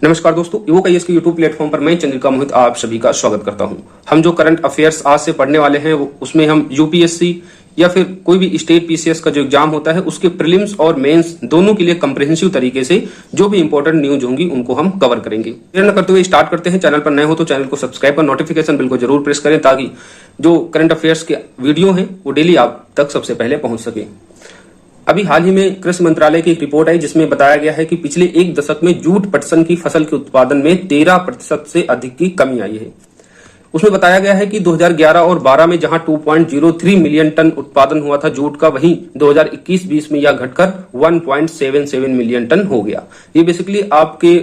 नमस्कार दोस्तों, इवोकआईएएस के यूट्यूब प्लेटफॉर्म पर मैं चंद्रिका मोहित आप सभी का स्वागत करता हूं। हम जो करंट अफेयर्स आज से पढ़ने वाले हैं उसमें हम यूपीएससी या फिर कोई भी स्टेट पीसीएस का जो एग्जाम होता है उसके प्रीलिम्स और मेंस दोनों के लिए कंप्रिहेंसिव तरीके से जो भी इंपॉर्टेंट न्यूज होंगी उनको हम कवर करेंगे। देर न करते हुए स्टार्ट करते हैं। चैनल पर नए हो तो चैनल को सब्सक्राइब कर नोटिफिकेशन बिल को जरूर प्रेस करें ताकि जो करंट अफेयर्स के वीडियो हैं वो डेली आप तक सबसे पहले पहुंच सके। अभी हाल ही में कृषि मंत्रालय की एक रिपोर्ट आई जिसमें बताया गया है कि पिछले एक दशक में जूट पटसन की फसल के उत्पादन में 13% से अधिक की कमी आई है। उसमें बताया गया है कि 2011 और 12 में जहां 2.03 मिलियन टन उत्पादन हुआ था जूट का, वहीं 2021-20 में यह घटकर 1.77 मिलियन टन हो गया। ये बेसिकली आपके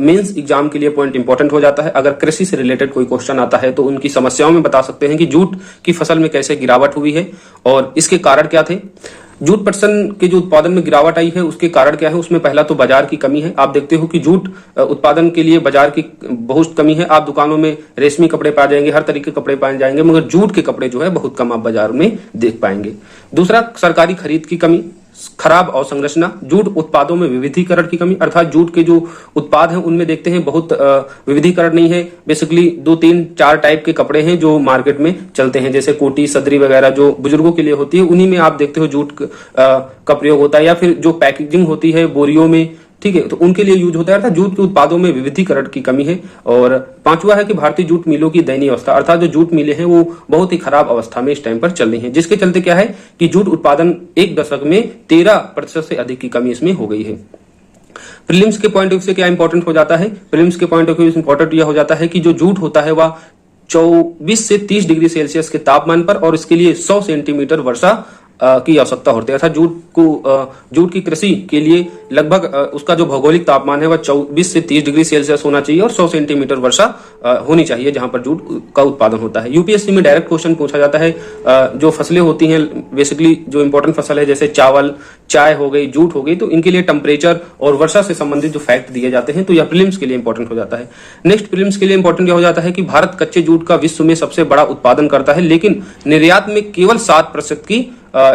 मेंस एग्जाम के लिए पॉइंट इंपॉर्टेंट हो जाता है। अगर कृषि से रिलेटेड कोई क्वेश्चन आता है तो उनकी समस्याओं में बता सकते हैं कि जूट की फसल में कैसे गिरावट हुई है और इसके कारण क्या थे। जूट पटसन के जो उत्पादन में गिरावट आई है उसके कारण क्या है, उसमें पहला तो बाजार की कमी है। आप देखते हो कि जूट उत्पादन के लिए बाजार की बहुत कमी है। आप दुकानों में रेशमी कपड़े पाए जाएंगे, हर तरीके के कपड़े पाए जाएंगे, मगर जूट के कपड़े जो है बहुत कम आप बाजार में देख पाएंगे। दूसरा, सरकारी खरीद की कमी, खराब अवसंरचना, जूट उत्पादों में विविधीकरण की कमी, अर्थात जूट के जो उत्पाद हैं उनमें देखते हैं बहुत विविधीकरण नहीं है। बेसिकली 2-3-4 टाइप के कपड़े हैं जो मार्केट में चलते हैं, जैसे कोटी सदरी वगैरह जो बुजुर्गों के लिए होती है उन्हीं में आप देखते हो जूट का प्रयोग होता है, या फिर जो पैकेजिंग होती है बोरियों में, ठीक है, तो उनके लिए यूज होता है। अर्थात जूट के उत्पादों में विविधीकरण की कमी है। और पांचवा है कि भारतीय जूट मिलों की दयनीय अवस्था, अर्थात जो जूट मिलें हैं वो बहुत ही खराब अवस्था में इस टाइम पर चल रही हैं, जिसके चलते क्या है कि जूट उत्पादन एक दशक में 13% से अधिक की कमी इसमें हो गई है। प्रीलिम्स के पॉइंट ऑफ व्यू से क्या इंपॉर्टेंट हो जाता है? प्रीलिम्स के पॉइंट ऑफ व्यू से इंपॉर्टेंट यह हो जाता है कि जो जूट होता है वह 24 से 30 डिग्री सेल्सियस के तापमान पर और इसके लिए 100 सेंटीमीटर वर्षा की आवश्यकता होती है। अर्थात जूट की कृषि के लिए लगभग उसका जो भौगोलिक तापमान है वह 24 से 30 डिग्री सेल्सियस होना चाहिए और 100 सेंटीमीटर वर्षा होनी चाहिए जहां पर जूट का उत्पादन होता है। यूपीएससी में डायरेक्ट क्वेश्चन पूछा जाता है। जो फसलें होती हैं बेसिकली जो इंपॉर्टेंट फसल है जैसे चावल, चाय हो गई, जूट हो गई, तो इनके लिए टेम्परेचर और वर्षा से संबंधित जो फैक्ट दिए जाते हैं तो यह प्रीलिम्स के लिए इंपॉर्टेंट हो जाता है। नेक्स्ट, प्रीलिम्स के लिए इंपॉर्टेंट यह हो जाता है कि भारत कच्चे जूट का विश्व में सबसे बड़ा उत्पादन करता है, लेकिन निर्यात में केवल 7% की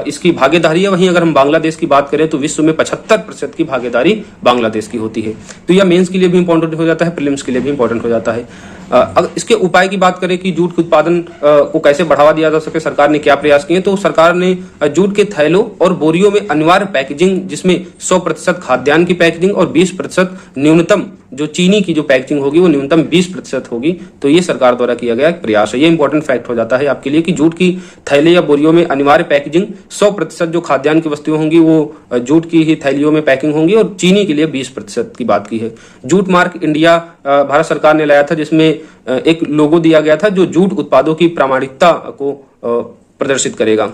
इसकी भागीदारी है। वहीं अगर हम बांग्लादेश की बात करें तो विश्व में 75% की भागीदारी बांग्लादेश की होती है। तो यह मेंस के लिए भी इंपॉर्टेंट हो जाता है, प्रीलिम्स के लिए भी इंपॉर्टेंट हो जाता है। अगर इसके उपाय की बात करें कि जूट के उत्पादन को कैसे बढ़ावा दिया जा सके, सरकार ने क्या प्रयास किए, तो सरकार ने जूट के थैलों और बोरियों में अनिवार्य पैकेजिंग, जिसमें 100% खाद्यान्न की पैकेजिंग और 20% न्यूनतम जो चीनी की जो पैकेजिंग होगी वो न्यूनतम 20% होगी, तो ये सरकार द्वारा किया गया एक प्रयास है। ये इंपॉर्टेंट फैक्ट हो जाता है आपके लिए कि जूट की थैले या बोरियों में अनिवार्य पैकेजिंग 100% जो खाद्यान्न की वस्तुएं होंगी वो जूट की ही थैलियों में पैकिंग होंगी और चीनी के लिए 20% की बात की है। जूट मार्क इंडिया भारत सरकार ने लाया था जिसमें एक लोगो दिया गया था जो जूट उत्पादों की प्रामाणिकता को प्रदर्शित करेगा।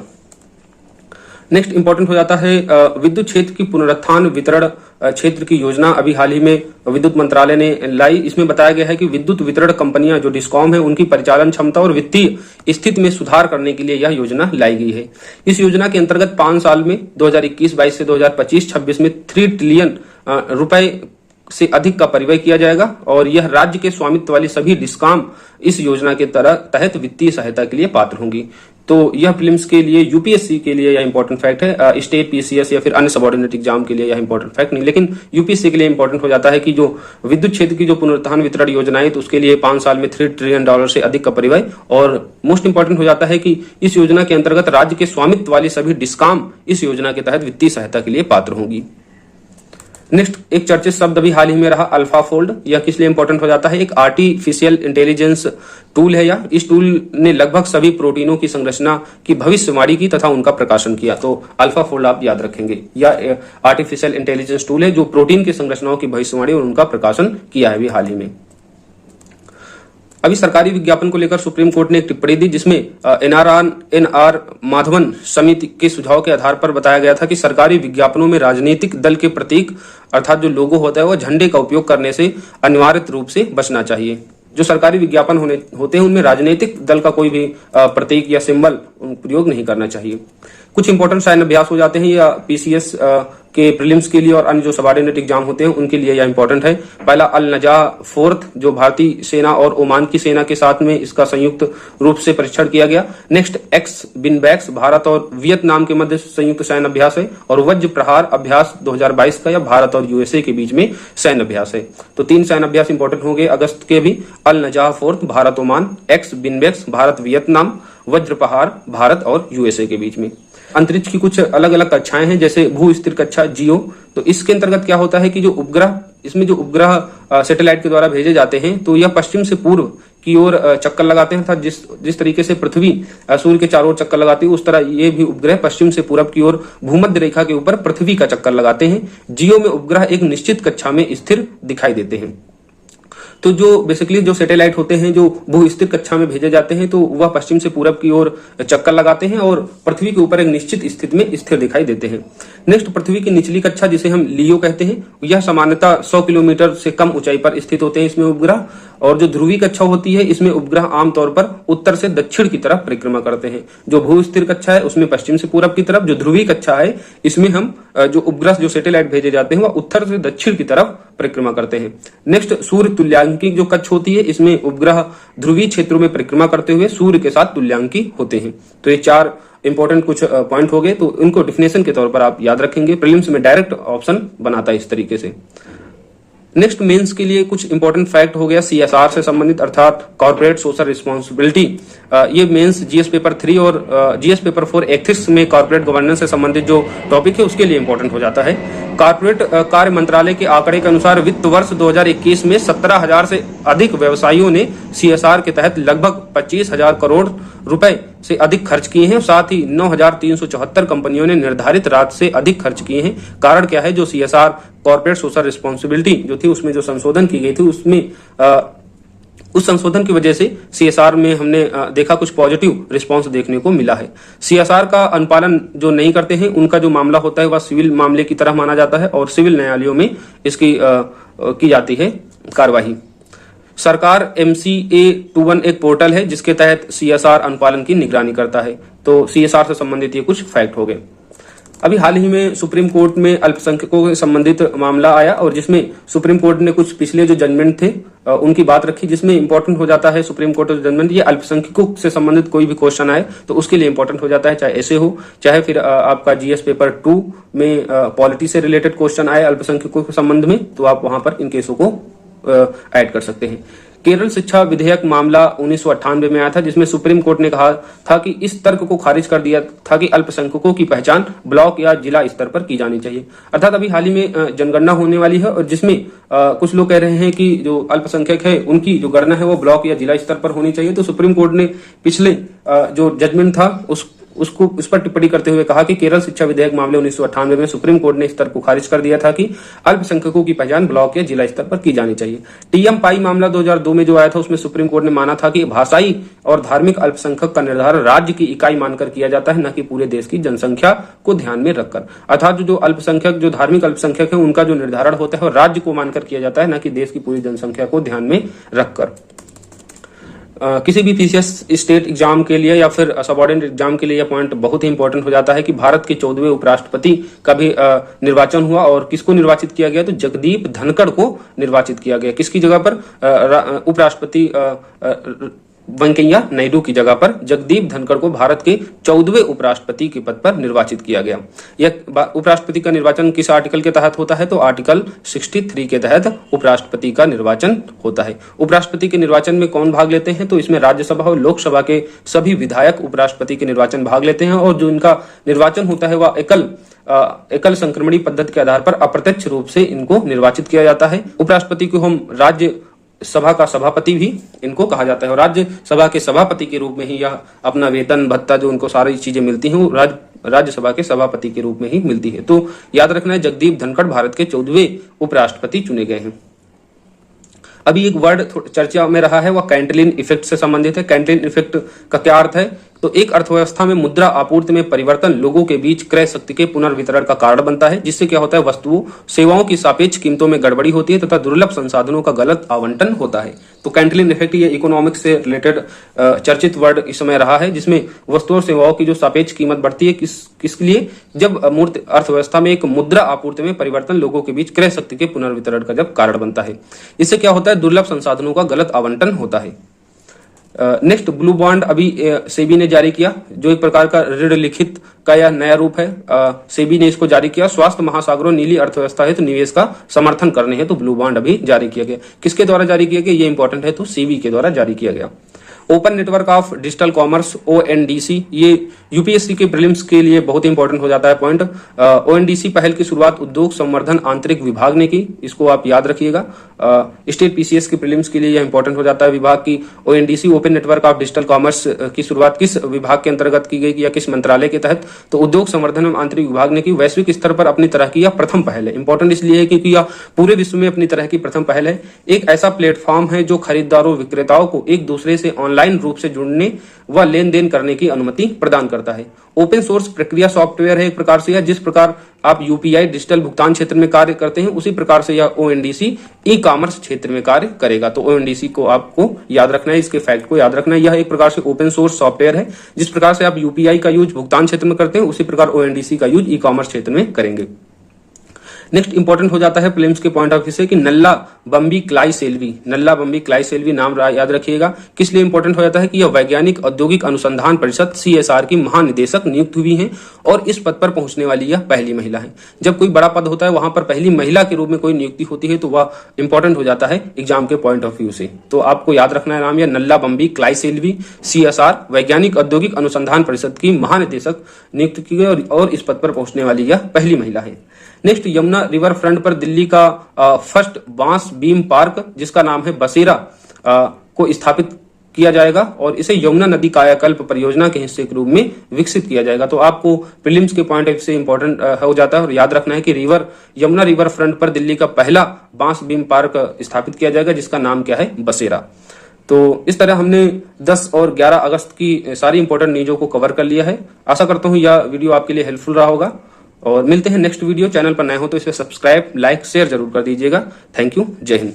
नेक्स्ट इंपॉर्टेंट हो जाता है विद्युत क्षेत्र की पुनरुत्थान वितरण क्षेत्र की योजना। अभी हाल ही में विद्युत मंत्रालय ने लाई। इसमें बताया गया है कि विद्युत वितरण कंपनियां जो डिस्कॉम है उनकी परिचालन क्षमता और वित्तीय स्थिति में सुधार करने के लिए यह योजना लाई गई है। इस योजना के अंतर्गत 5 साल में 2021-22 से 2025-26 में 3 ट्रिलियन रुपए से अधिक का परिव्यय किया जाएगा और यह राज्य के स्वामित्व वाली सभी डिस्कॉम इस योजना के तहत वित्तीय सहायता के लिए पात्र होंगी। तो यह प्रीलिम्स के लिए, यूपीएससी के लिए यह इंपॉर्टेंट फैक्ट है। स्टेट पीसीएस या फिर अन्य सबऑर्डिनेट एग्जाम के लिए यह इंपॉर्टेंट फैक्ट नहीं, लेकिन यूपीएससी के लिए इंपॉर्टेंट हो जाता है कि जो विद्युत क्षेत्र की जो पुनरुत्थान वितरण योजनाएं तो उसके लिए 5 साल में $3 ट्रिलियन से अधिक का परिव्यय। और मोस्ट इंपॉर्टेंट हो जाता है कि इस योजना के अंतर्गत राज्य के स्वामित्व वाली सभी डिस्कॉम इस योजना के तहत वित्तीय सहायता के लिए पात्र होंगी। नेक्स्ट, एक चर्चित शब्द अभी हाल ही में रहा अल्फाफोल्ड। यह किस लिए इंपॉर्टेंट हो जाता है? एक आर्टिफिशियल इंटेलिजेंस टूल है। यह इस टूल ने लगभग सभी प्रोटीनों की संरचना की भविष्यवाणी की तथा उनका प्रकाशन किया। तो अल्फाफोल्ड आप याद रखेंगे। यह आर्टिफिशियल इंटेलिजेंस टूल है जो प्रोटीन की संरचनाओं की भविष्यवाणी और उनका प्रकाशन किया है अभी हाल ही में। अभी सरकारी विज्ञापन को लेकर सुप्रीम कोर्ट ने एक टिप्पणी दी जिसमें एनआर माधवन समिति के सुझाव के आधार पर बताया गया था कि सरकारी विज्ञापनों में राजनीतिक दल के प्रतीक अर्थात जो लोगो होता है वह झंडे का उपयोग करने से अनिवार्य रूप से बचना चाहिए। जो सरकारी विज्ञापन होते हैं उनमें राजनीतिक दल का कोई भी प्रतीक या सिंबल प्रयोग नहीं करना चाहिए। कुछ इंपॉर्टेंट साइन अभ्यास हो जाते हैं या पीसीएस के प्रीलिम्स के लिए और अन्य जो सबऑर्डिनेट एग्जाम होते हैं उनके लिए यह इंपॉर्टेंट है। पहला अल नजाह फोर्थ, जो भारतीय सेना और ओमान की सेना के साथ में इसका संयुक्त रूप से परीक्षण किया गया। नेक्स्ट एक्स बिनबैक्स, भारत और वियतनाम के मध्य संयुक्त सैन्य अभ्यास है। और वज्र प्रहार अभ्यास 2022 का, या भारत और यूएसए के बीच में सैन्य अभ्यास है। तो 3 सैन्य अभ्यास इंपॉर्टेंट होंगे अगस्त के भी। Al Najah fourth Bharat Oman, एक्स बिनबैक्स भारत वियतनाम, वज्र प्रहार भारत और यूएसए के बीच में। अंतरिक्ष की कुछ अलग अलग कक्षाएं हैं, जैसे भू स्थिर कक्षा जियो। तो इसके अंतर्गत क्या होता है कि जो उपग्रह, इसमें जो उपग्रह सैटेलाइट के द्वारा भेजे जाते हैं, तो यह पश्चिम से पूर्व की ओर चक्कर लगाते हैं। अर्थात जिस तरीके से पृथ्वी सूर्य के चारों ओर चक्कर लगाती है, उस तरह ये भी उपग्रह पश्चिम से पूरब की ओर भूमध्य रेखा के ऊपर पृथ्वी का चक्कर लगाते हैं। जियो में उपग्रह एक निश्चित कक्षा में स्थिर दिखाई देते हैं। तो जो बेसिकली जो सैटेलाइट होते हैं जो भू स्थिर कक्षा में भेजे जाते हैं, तो वह पश्चिम से पूरब की ओर चक्कर लगाते हैं और पृथ्वी के ऊपर एक निश्चित स्थिति में स्थिर दिखाई देते हैं। नेक्स्ट, पृथ्वी की निचली कक्षा जिसे हम लियो कहते हैं, यह सामान्यतः 100 किलोमीटर से कम ऊंचाई पर स्थित होते हैं इसमें उपग्रह। और जो ध्रुवीय कक्षा होती है, इसमें उपग्रह आमतौर पर उत्तर से दक्षिण की तरफ परिक्रमा करते हैं। जो भू स्थिर कक्षा है उसमें पश्चिम से पूरब की तरफ, जो ध्रुवीय कक्षा है इसमें हम जो उपग्रह जो सैटेलाइट भेजे जाते हैं वह उत्तर से दक्षिण की तरफ परिक्रमा करते हैं। नेक्स्ट, सूर्य तुल्यांकी जो कक्ष होती है, इसमें उपग्रह ध्रुवीय क्षेत्रों में परिक्रमा करते हुए सूर्य के साथ तुल्यांकी होते हैं। तो ये 4 इंपॉर्टेंट कुछ पॉइंट हो गए, तो इनको डिफिनेशन के तौर पर आप याद रखेंगे। प्रीलिम्स में डायरेक्ट ऑप्शन बनाता है इस तरीके से। नेक्स्ट, मेंस के लिए कुछ इंपॉर्टेंट फैक्ट हो गया सीएसआर से संबंधित, अर्थात कॉर्पोरेट सोशल रिस्पॉन्सिबिलिटी। ये मेंस जीएस पेपर 3 और जीएस पेपर 4 एथिक्स में कॉर्पोरेट गवर्नेंस से संबंधित जो टॉपिक है उसके लिए इंपॉर्टेंट हो जाता है। कॉर्पोरेट कार्य मंत्रालय के आंकड़े के अनुसार वित्त वर्ष 2021 में 17,000 से अधिक व्यवसायियों ने सीएसआर के तहत लगभग 25,000 करोड़ रुपए से अधिक खर्च किए हैं। साथ ही 9,374 कंपनियों ने निर्धारित राशि से अधिक खर्च किए हैं। कारण क्या है, जो सीएसआर कॉर्पोरेट सोशल रिस्पॉन्सिबिलिटी जो थी उसमें जो संशोधन की गई थी, उसमें उस संशोधन की वजह से सीएसआर में हमने देखा कुछ पॉजिटिव रिस्पांस देखने को मिला है। सीएसआर का अनुपालन जो नहीं करते हैं उनका जो मामला होता है वह सिविल मामले की तरह माना जाता है और सिविल न्यायालयों में इसकी की जाती है कार्यवाही। सरकार MCA21 एक पोर्टल है जिसके तहत सीएसआर अनुपालन की निगरानी करता है। तो सीएसआर से संबंधित ये कुछ फैक्ट हो गए। अभी हाल ही में सुप्रीम कोर्ट में अल्पसंख्यकों से संबंधित मामला आया और जिसमें सुप्रीम कोर्ट ने कुछ पिछले जो जजमेंट थे उनकी बात रखी, जिसमें इंपॉर्टेंट हो जाता है सुप्रीम कोर्ट जजमेंट, ये अल्पसंख्यकों से संबंधित कोई भी क्वेश्चन आए तो उसके लिए इंपॉर्टेंट हो जाता है, चाहे ऐसे हो चाहे फिर आपका जीएस पेपर 2 में पॉलिटी से रिलेटेड क्वेश्चन आए अल्पसंख्यकों के संबंध में, तो आप वहां पर इन केसों को ऐड कर सकते हैं। केरल शिक्षा विधेयक मामला 1998 में आया था, जिसमें सुप्रीम कोर्ट ने कहा था कि इस तर्क को खारिज कर दिया था कि अल्पसंख्यकों की पहचान ब्लॉक या जिला स्तर पर की जानी चाहिए। अर्थात अभी हाल ही में जनगणना होने वाली है और जिसमें कुछ लोग कह रहे हैं कि जो अल्पसंख्यक है उनकी जो गणना है वो ब्लॉक या जिला स्तर पर होनी चाहिए। तो सुप्रीम कोर्ट ने पिछले जो जजमेंट था उस पर टिप्पणी करते हुए कहा कि केरल शिक्षा विधेयक मामले 1998 में सुप्रीम कोर्ट ने इस तर्क को खारिज कर दिया था कि अल्पसंख्यकों की पहचान ब्लॉक या जिला स्तर पर की जानी चाहिए। टीएम पाई मामला 2002 में जो आया था उसमें सुप्रीम कोर्ट ने माना था कि भाषाई और धार्मिक अल्पसंख्यक का निर्धारण राज्य की इकाई मानकर किया जाता है, न कि पूरे देश की जनसंख्या को ध्यान में रखकर। अर्थात जो अल्पसंख्यक जो धार्मिक अल्पसंख्यक है उनका जो निर्धारण होता है वो राज्य को मानकर किया जाता है, न कि देश की पूरी जनसंख्या को ध्यान में रखकर। किसी भी पीसीएस स्टेट एग्जाम के लिए या फिर सबऑर्डिनेट एग्जाम के लिए यह पॉइंट बहुत ही इंपॉर्टेंट हो जाता है कि भारत के 14वें उपराष्ट्रपति का भी निर्वाचन हुआ और किसको निर्वाचित किया गया, तो जगदीप धनखड़ को निर्वाचित किया गया। किसकी जगह पर? उपराष्ट्रपति वेंकैया नायडू की जगह पर जगदीप धनखड़ को भारत के 14वें उपराष्ट्रपति के पद पर निर्वाचित किया गया। यह उपराष्ट्रपति का निर्वाचन किस आर्टिकल के तहत होता है, तो आर्टिकल 63 के तहत उपराष्ट्रपति का निर्वाचन होता है। उपराष्ट्रपति के निर्वाचन में कौन भाग लेते हैं, तो इसमें राज्यसभा और लोकसभा के सभी विधायक उपराष्ट्रपति के निर्वाचन भाग लेते हैं और जो इनका निर्वाचन होता है वह एकल संक्रमणी पद्धति के आधार पर अप्रत्यक्ष रूप से इनको निर्वाचित किया जाता है। उपराष्ट्रपति को हम राज्य सभा का सभापति भी इनको कहा जाता है और राज्यसभा के सभापति के रूप में ही यह अपना वेतन भत्ता जो उनको सारी चीजें मिलती हैं वो राज्यसभा के सभापति के रूप में ही मिलती है। तो याद रखना है जगदीप धनखड़ भारत के 14वें उपराष्ट्रपति चुने गए हैं। अभी एक वर्ड चर्चा में रहा है वह कैंटिलिन इफेक्ट से संबंधित है। कैंटिलिन इफेक्ट का क्या अर्थ है? तो एक अर्थव्यवस्था में मुद्रा आपूर्ति में परिवर्तन लोगों के बीच क्रय शक्ति के पुनर्वितरण का कारण बनता है, जिससे क्या होता है, वस्तुओं सेवाओं की सापेक्ष कीमतों में गड़बड़ी होती है तथा दुर्लभ संसाधनों का गलत आवंटन होता है। तो कैंटिलिन इफेक्ट ये इकोनॉमिक्स से रिलेटेड चर्चित वर्ड इस समय रहा है, जिसमें वस्तुओं और सेवाओं की जो सापेक्ष कीमत बढ़ती है किसके लिए, जब मूर्त अर्थव्यवस्था में एक मुद्रा आपूर्ति में परिवर्तन लोगों के बीच क्रय शक्ति के पुनर्वितरण का जब कारण बनता है। इससे क्या होता है, दुर्लभ संसाधनों का गलत आवंटन होता है। नेक्स्ट, ब्लू बॉन्ड अभी सेबी ने जारी किया, जो एक प्रकार का ऋण लिखित का यह नया रूप है। सेबी ने इसको जारी किया स्वास्थ्य महासागरों नीली अर्थव्यवस्था हेतु निवेश का समर्थन करने हेतु ब्लू बॉन्ड अभी जारी किया गया। किसके द्वारा जारी किया गया, ये इंपॉर्टेंट है, तो सेबी के द्वारा जारी किया गया। Open network of digital commerce ONDC, ये यूपीएससी के प्रीलिम्स के लिए बहुत इंपॉर्टेंट हो जाता है पॉइंट। ONDC पहल की शुरुआत उद्योग संवर्धन आंतरिक विभाग ने की, इसको आप याद रखिएगा। स्टेट पीसीएस के प्रीलिम्स के लिए यह इंपॉर्टेंट हो जाता है विभाग की। ONDC open network of digital commerce की शुरुआत किस विभाग के अंतर्गत की गई या किस मंत्रालय के तहत, तो उद्योग संवर्धन एवं आंतरिक विभाग ने की। वैश्विक स्तर पर अपनी तरह की यह प्रथम पहल है। इंपॉर्टेंट इसलिए है क्योंकि यह पूरे विश्व में अपनी तरह की प्रथम पहल है। एक ऐसा प्लेटफॉर्म है जो खरीदारों विक्रेताओं को एक दूसरे से ऑनलाइन रूप से जुड़ने व लेन देन करने की अनुमति प्रदान करता है। ओपन सोर्स प्रक्रिया सॉफ्टवेयर है एक प्रकार से, जिस प्रकार आप यूपीआई डिजिटल भुगतान क्षेत्र में कार्य करते हैं उसी प्रकार से यह ONDC ई कॉमर्स क्षेत्र में कार्य करेगा। तो ONDC को आपको याद रखना है, इसके फैक्ट को याद रखना है। यह एक प्रकार से ओपन सोर्स सॉफ्टवेयर है, जिस प्रकार से आप यूपीआई का यूज भुगतान क्षेत्र में करते हैं उसी प्रकार ONDC का यूज ई कॉमर्स क्षेत्र में करेंगे। नेक्स्ट इंपॉर्टेंट हो जाता है प्रीलिम्स के पॉइंट ऑफ व्यू से कि नल्ला बम्बी क्लाइसेल्वी नाम याद रखिएगा। किस लिए इंपॉर्टेंट हो जाता है कि यह वैज्ञानिक औद्योगिक अनुसंधान परिषद CSR की महानिदेशक नियुक्त हुई हैं और इस पद पर पहुंचने वाली यह पहली महिला है। जब कोई बड़ा पद होता है वहां पर पहली महिला के रूप में कोई नियुक्ति होती है तो वह इंपॉर्टेंट हो जाता है एग्जाम के पॉइंट ऑफ व्यू से। तो आपको याद रखना है नाम, यह नल्ला बम्बी क्लाइसेल्वी CSR वैज्ञानिक औद्योगिक अनुसंधान परिषद की महानिदेशक नियुक्त की गई और इस पद पर पहुंचने वाली यह पहली महिला है। नेक्स्ट, यमुना रिवर फ्रंट पर दिल्ली का फर्स्ट बांस बीम पार्क, जिसका नाम है बसेरा, को स्थापित किया जाएगा और इसे यमुना नदी कायाकल्प परियोजना के हिस्से के रूप में विकसित किया जाएगा। तो आपको प्रीलिम्स के पॉइंट ऑफ व्यू से इंपॉर्टेंट हो जाता है और याद रखना है कि यमुना रिवर फ्रंट पर दिल्ली का पहला बांस बीम पार्क स्थापित किया जाएगा, जिसका नाम क्या है, बसेरा। तो इस तरह हमने 10 और 11 अगस्त की सारी इंपॉर्टेंट न्यूज़ों को कवर कर लिया है। आशा करता हूं यह वीडियो आपके लिए हेल्पफुल रहा होगा और मिलते हैं नेक्स्ट वीडियो। चैनल पर नए हो तो इसे सब्सक्राइब, लाइक, शेयर जरूर कर दीजिएगा। Thank you. जय हिंद।